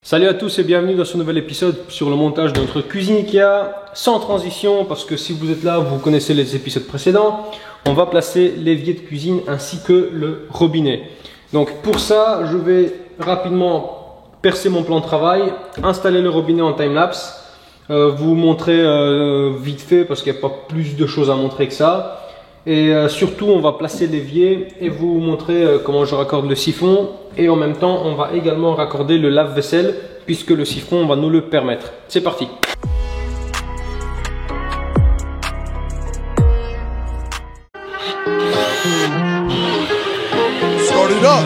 Salut à tous et bienvenue dans ce nouvel épisode sur le montage de notre cuisine IKEA sans transition, parce que si vous êtes là, vous connaissez les épisodes précédents. On va placer l'évier de cuisine ainsi que le robinet. Donc pour ça, je vais rapidement percer mon plan de travail, installer le robinet en time-lapse, vous montrer vite fait parce qu'il n'y a pas plus de choses à montrer que ça. Et surtout, on va placer l'évier et vous montrer comment je raccorde le siphon. Et en même temps, on va également raccorder le lave-vaisselle puisque le siphon va nous le permettre. C'est parti! Start it up.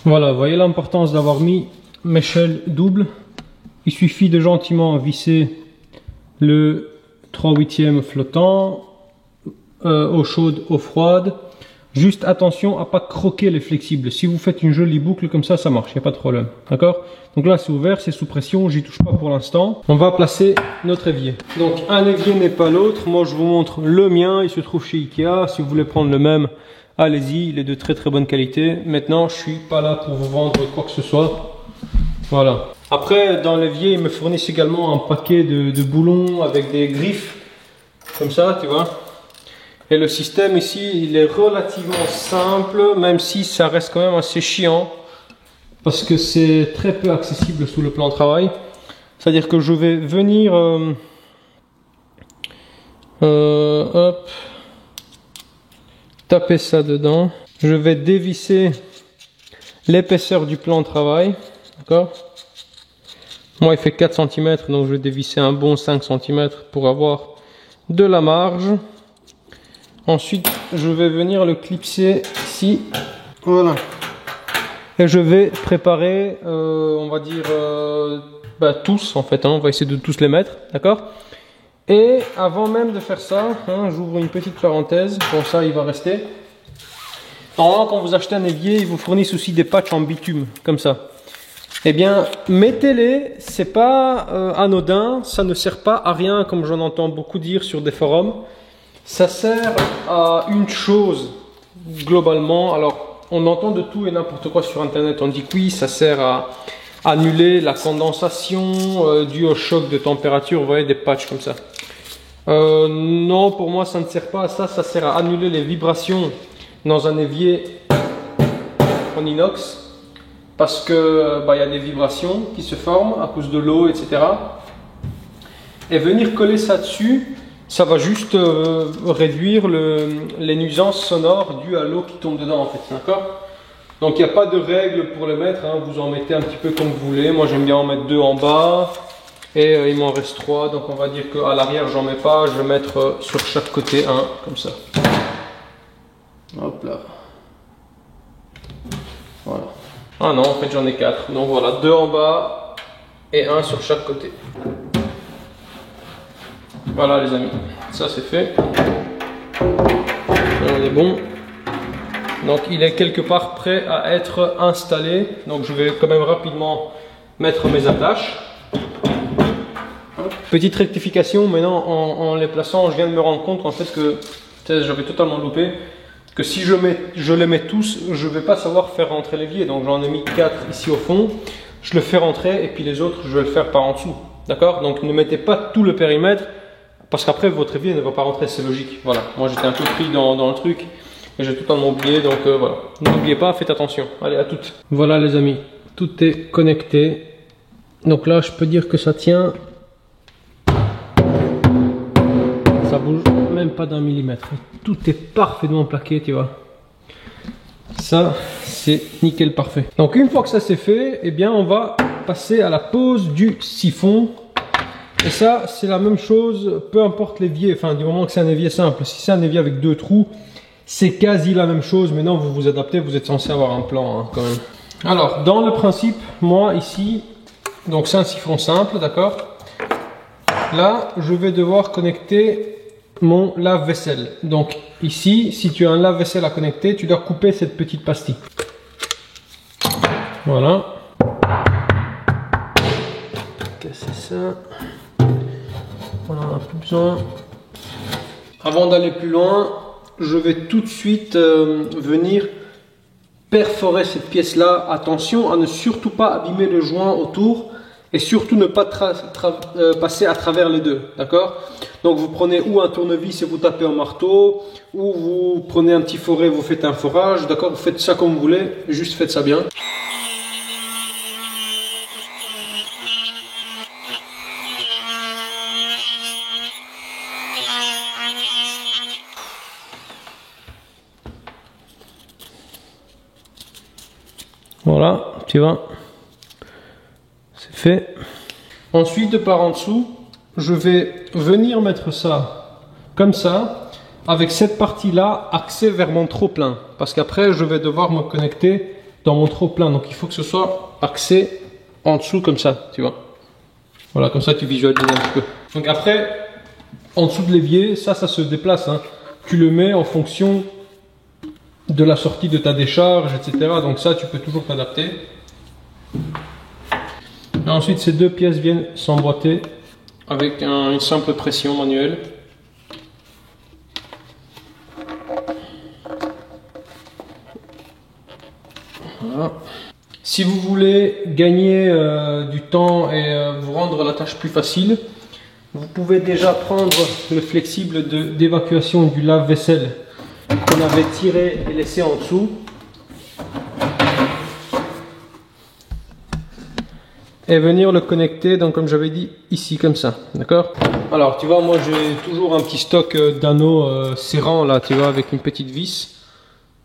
Voilà, vous voyez l'importance d'avoir mis m'échelle double. Il suffit de gentiment visser le 3/8 flottant, eau chaude, eau froide. Juste attention à pas croquer les flexibles. Si vous faites une jolie boucle comme ça marche, il n'y a pas de problème. D'accord? Donc là c'est ouvert, c'est sous pression, j'y touche pas pour l'instant. On va placer notre évier. Donc un évier n'est pas l'autre. Moi je vous montre le mien, il se trouve chez Ikea. Si vous voulez prendre le même, allez-y, il est de très bonne qualité. Maintenant, je suis pas là pour vous vendre quoi que ce soit. Voilà. Après, dans l'évier, ils me fournissent également un paquet de boulons avec des griffes. Comme ça, tu vois. Et le système ici, il est relativement simple, même si ça reste quand même assez chiant. Parce que c'est très peu accessible sous le plan de travail. C'est-à-dire que je vais venir... hop... taper ça dedans. Je vais dévisser l'épaisseur du plan de travail. D'accord? Moi il fait 4 cm, donc je vais dévisser un bon 5 cm pour avoir de la marge. Ensuite je vais venir le clipser ici. Voilà. Et je vais préparer on va dire tous en fait, hein, on va essayer de tous les mettre. D'accord? Et avant même de faire ça, hein, j'ouvre une petite parenthèse, bon ça il va rester. Normalement quand vous achetez un évier, ils vous fournissent aussi des patchs en bitume, comme ça. Eh bien, mettez-les, c'est pas anodin, ça ne sert pas à rien comme j'en entends beaucoup dire sur des forums. Ça sert à une chose, globalement. Alors, on entend de tout et n'importe quoi sur internet, on dit que oui, ça sert à annuler la condensation due au choc de température, vous voyez des patchs comme ça. Non, pour moi ça ne sert pas à ça, ça sert à annuler les vibrations dans un évier en inox. Parce que y a des vibrations qui se forment à cause de l'eau, etc. Et venir coller ça dessus, ça va juste réduire les nuisances sonores dues à l'eau qui tombe dedans en fait, d'accord? Donc il n'y a pas de règle pour le mettre, hein. Vous en mettez un petit peu comme vous voulez. Moi j'aime bien en mettre 2 en bas et il m'en reste 3, donc on va dire qu'à l'arrière j'en mets pas, je vais mettre sur chaque côté un, comme ça. Hop là. Voilà. Ah non, en fait j'en ai 4, donc voilà, 2 en bas et 1 sur chaque côté. Voilà les amis, ça c'est fait. On est bon. Donc il est quelque part prêt à être installé. Donc je vais quand même rapidement mettre mes attaches. Petite rectification, maintenant en les plaçant, je viens de me rendre compte en fait que j'avais totalement loupé. que si je les mets tous, je ne vais pas savoir faire rentrer l'évier. Donc j'en ai mis 4 ici au fond, je le fais rentrer et puis les autres, je vais le faire par en dessous. D'accord? Donc ne mettez pas tout le périmètre parce qu'après votre évier ne va pas rentrer, c'est logique. Voilà, moi j'étais un peu pris dans le truc et j'ai totalement oublié, donc voilà. N'oubliez pas, faites attention. Allez, à toutes. Voilà les amis, tout est connecté. Donc là, je peux dire que ça tient. Ça bouge même pas d'un millimètre. Tout est parfaitement plaqué, tu vois. Ça, c'est nickel parfait. Donc une fois que ça c'est fait, eh bien on va passer à la pose du siphon. Et ça, c'est la même chose, peu importe l'évier, enfin du moment que c'est un évier simple. Si c'est un évier avec 2 trous, c'est quasi la même chose. Maintenant, vous vous adaptez, vous êtes censé avoir un plan hein, quand même. Alors, dans le principe, moi ici, donc c'est un siphon simple, d'accord? Là, je vais devoir connecter mon lave-vaisselle. Donc ici, si tu as un lave-vaisselle à connecter, tu dois couper cette petite pastille. Voilà. Casser ça. On n'en a plus besoin. Avant d'aller plus loin, je vais tout de suite venir perforer cette pièce-là. Attention à ne surtout pas abîmer le joint autour. Et surtout ne pas passer à travers les deux, d'accord? Donc vous prenez ou un tournevis et vous tapez un marteau, ou vous prenez un petit forêt, vous faites un forage, d'accord? Vous faites ça comme vous voulez, juste faites ça bien. Voilà, tu vois. C'est fait. Ensuite, par en dessous, je vais venir mettre ça comme ça, avec cette partie-là axée vers mon trop-plein. Parce qu'après, je vais devoir me connecter dans mon trop-plein. Donc, il faut que ce soit axé en dessous comme ça, tu vois. Voilà, comme ça, tu visualises un petit peu. Donc après, en dessous de l'évier, ça se déplace. Hein. Tu le mets en fonction de la sortie de ta décharge, etc. Donc ça, tu peux toujours t'adapter. Ensuite, ces deux pièces viennent s'emboîter avec une simple pression manuelle. Voilà. Si vous voulez gagner du temps et vous rendre la tâche plus facile, vous pouvez déjà prendre le flexible d'évacuation du lave-vaisselle qu'on avait tiré et laissé en dessous. Et venir le connecter, donc comme j'avais dit, ici comme ça, d'accord? Alors tu vois, moi j'ai toujours un petit stock d'anneaux serrants là, tu vois, avec une petite vis.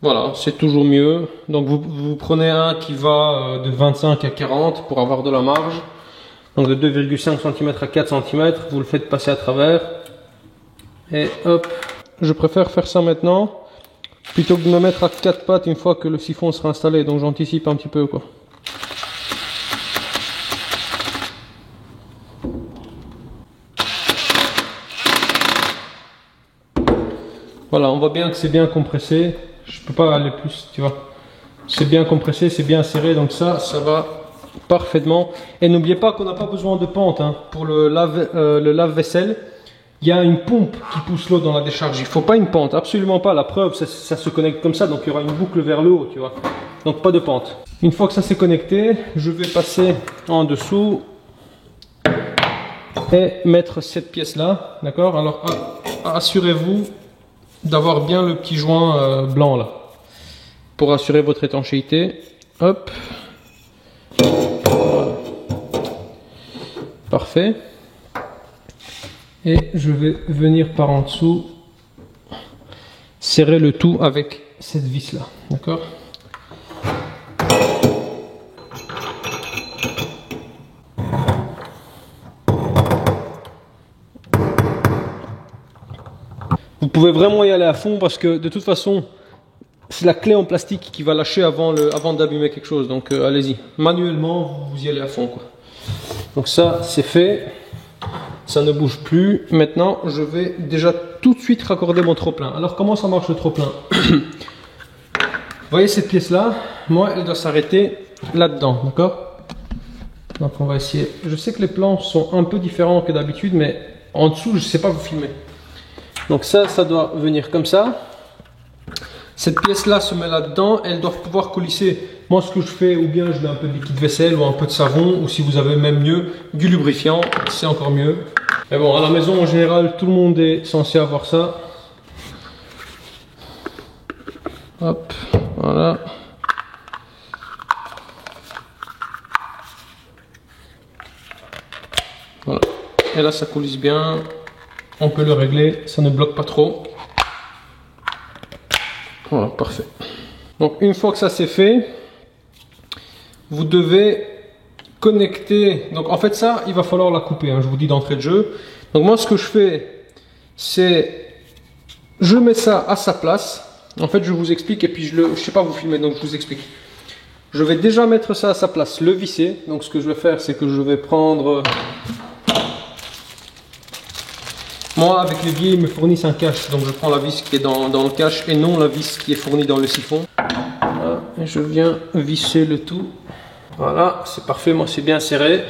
Voilà, c'est toujours mieux. Donc vous prenez un qui va de 25 à 40 pour avoir de la marge. Donc de 2,5 cm à 4 cm, vous le faites passer à travers. Et hop, je préfère faire ça maintenant, plutôt que de me mettre à 4 pattes une fois que le siphon sera installé. Donc j'anticipe un petit peu quoi. Voilà, on voit bien que c'est bien compressé. Je peux pas aller plus, tu vois. C'est bien compressé, c'est bien serré, donc ça va parfaitement. Et n'oubliez pas qu'on n'a pas besoin de pente hein. Pour le lave-vaisselle. Il y a une pompe qui pousse l'eau dans la décharge. Il ne faut pas une pente, absolument pas. La preuve, ça se connecte comme ça, donc il y aura une boucle vers le haut, tu vois. Donc pas de pente. Une fois que ça s'est connecté, je vais passer en dessous et mettre cette pièce-là, d'accord? Alors assurez-vous d'avoir bien le petit joint blanc là pour assurer votre étanchéité. Hop, voilà. Parfait. Et je vais venir par en dessous serrer le tout avec cette vis là, d'accord? Vous pouvez vraiment y aller à fond parce que de toute façon, c'est la clé en plastique qui va lâcher avant d'abîmer quelque chose. Donc allez-y, manuellement, vous y allez à fond, quoi. Donc ça, c'est fait. Ça ne bouge plus. Maintenant, je vais déjà tout de suite raccorder mon trop-plein. Alors, comment ça marche le trop-plein? Vous voyez cette pièce-là? Moi, elle doit s'arrêter là-dedans, d'accord? Donc on va essayer. Je sais que les plans sont un peu différents que d'habitude, mais en dessous, je ne sais pas vous filmer. Donc ça doit venir comme ça. Cette pièce-là se met là-dedans, elles doivent pouvoir coulisser. Moi, ce que je fais, ou bien je mets un peu de liquide vaisselle ou un peu de savon, ou si vous avez même mieux, du lubrifiant, c'est encore mieux. Mais bon, à la maison, en général, tout le monde est censé avoir ça. Hop, voilà. Voilà. Et là, ça coulisse bien. On peut le régler, ça ne bloque pas trop. Voilà, parfait. Donc, une fois que ça c'est fait, vous devez connecter. Donc, en fait, ça, il va falloir la couper, hein, je vous dis d'entrée de jeu. Donc, moi, ce que je fais, c'est je mets ça à sa place. En fait, je vous explique et puis je sais pas vous filmer, donc je vous explique. Je vais déjà mettre ça à sa place, le visser. Donc, ce que je vais faire, c'est que je vais prendre. Moi, avec l'évier, ils me fournissent un cache, donc je prends la vis qui est dans le cache et non la vis qui est fournie dans le siphon. Voilà, et je viens visser le tout. Voilà, c'est parfait, moi c'est bien serré.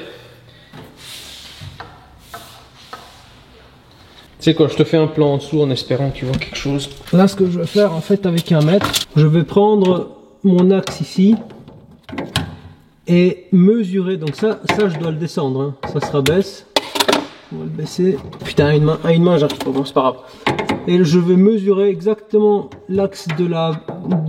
Tu sais quoi, je te fais un plan en dessous en espérant que tu vois quelque chose. Là, ce que je vais faire en fait avec 1 mètre, je vais prendre mon axe ici et mesurer. Donc ça je dois le descendre, hein. Ça se rabaisse. On va le baisser. Putain, à une main j'arrive pas, bon c'est pas grave. Et je vais mesurer exactement l'axe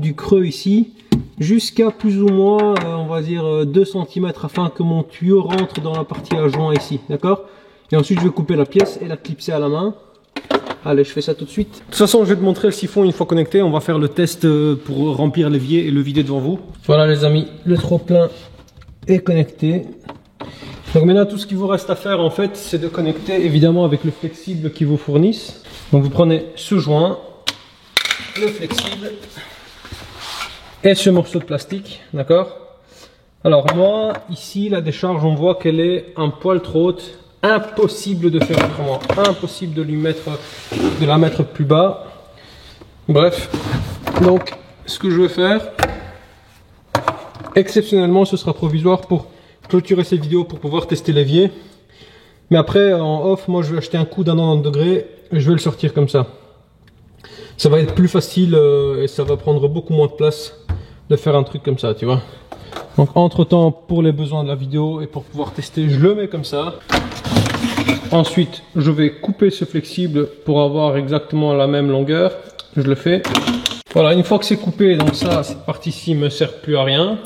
du creux ici, jusqu'à plus ou moins, on va dire 2 cm afin que mon tuyau rentre dans la partie à joint ici, d'accord? Et ensuite je vais couper la pièce et la clipser à la main. Allez, je fais ça tout de suite. De toute façon, je vais te montrer le siphon une fois connecté. On va faire le test pour remplir l'évier et le vider devant vous. Voilà les amis, le trop-plein est connecté. Donc maintenant, tout ce qu'il vous reste à faire en fait, c'est de connecter évidemment avec le flexible qu'ils vous fournissent. Donc vous prenez ce joint, le flexible et ce morceau de plastique, d'accord? Alors moi, ici, la décharge, on voit qu'elle est un poil trop haute. Impossible de faire autrement, impossible de la mettre plus bas. Bref, donc ce que je vais faire, exceptionnellement, ce sera provisoire pour clôturer cette vidéo pour pouvoir tester l'évier. Mais après, en off, moi je vais acheter un coup d'un 90 degrés et je vais le sortir comme ça. Ça va être plus facile et ça va prendre beaucoup moins de place de faire un truc comme ça, tu vois. Donc entre temps, pour les besoins de la vidéo et pour pouvoir tester, je le mets comme ça. Ensuite, je vais couper ce flexible pour avoir exactement la même longueur. Je le fais. Voilà, une fois que c'est coupé, donc ça, cette partie-ci me sert plus à rien.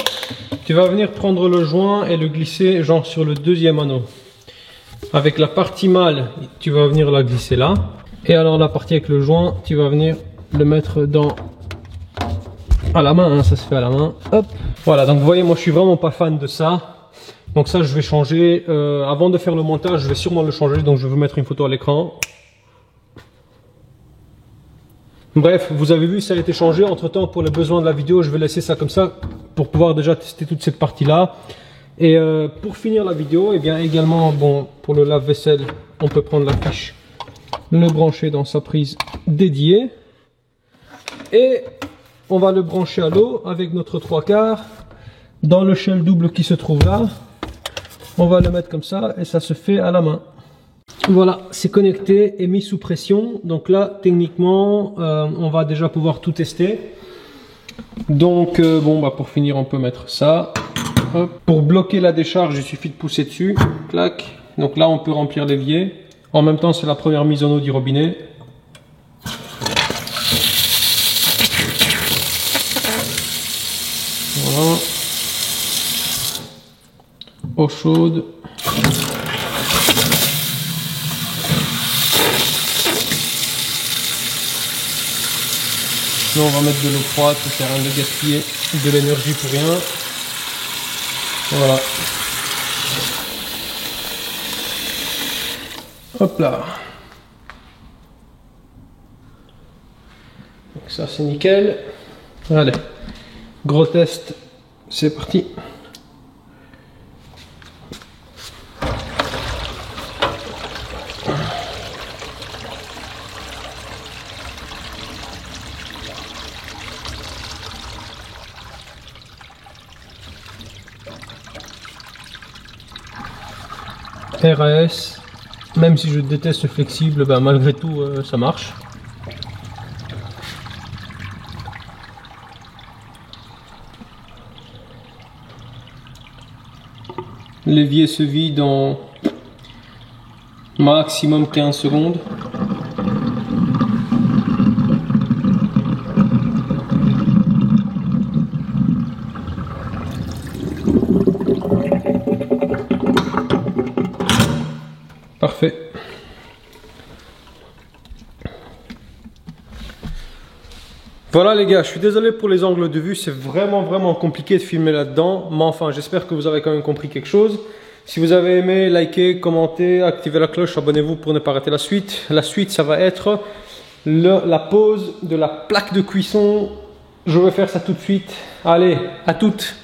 Tu vas venir prendre le joint et le glisser genre sur le 2e anneau. Avec la partie mâle, tu vas venir la glisser là. Et alors la partie avec le joint, tu vas venir le mettre à la main, hein, ça se fait à la main. Hop. Voilà, donc vous voyez, moi je suis vraiment pas fan de ça. Donc ça, je vais changer. Avant de faire le montage, je vais sûrement le changer. Donc je vais vous mettre une photo à l'écran. Bref, vous avez vu, ça a été changé. Entre temps, pour les besoins de la vidéo, je vais laisser ça comme ça pour pouvoir déjà tester toute cette partie-là. Et pour finir la vidéo, et bien également, bon, pour le lave-vaisselle, on peut prendre la fiche, le brancher dans sa prise dédiée. Et on va le brancher à l'eau avec notre 3/4 dans le shell double qui se trouve là. On va le mettre comme ça et ça se fait à la main. Voilà, c'est connecté et mis sous pression. Donc là, techniquement, on va déjà pouvoir tout tester. Donc, bon, bah, pour finir, on peut mettre ça. Hop. Pour bloquer la décharge, il suffit de pousser dessus. Clac. Donc là, on peut remplir l'évier. En même temps, c'est la première mise en eau du robinet. Voilà. Eau chaude. Sinon on va mettre de l'eau froide, ça sert à rien de gaspiller de l'énergie pour rien. Voilà. Hop là. Donc ça c'est nickel. Allez, gros test, c'est parti. RAS, même si je déteste ce flexible, ben malgré tout ça marche. L'évier se vide en maximum 15 secondes. Parfait. Voilà les gars, je suis désolé pour les angles de vue, c'est vraiment compliqué de filmer là-dedans, mais enfin j'espère que vous avez quand même compris quelque chose. Si vous avez aimé, likez, commentez, activez la cloche, abonnez-vous pour ne pas rater la suite. La suite, ça va être la pose de la plaque de cuisson. Je vais faire ça tout de suite. Allez, à toutes.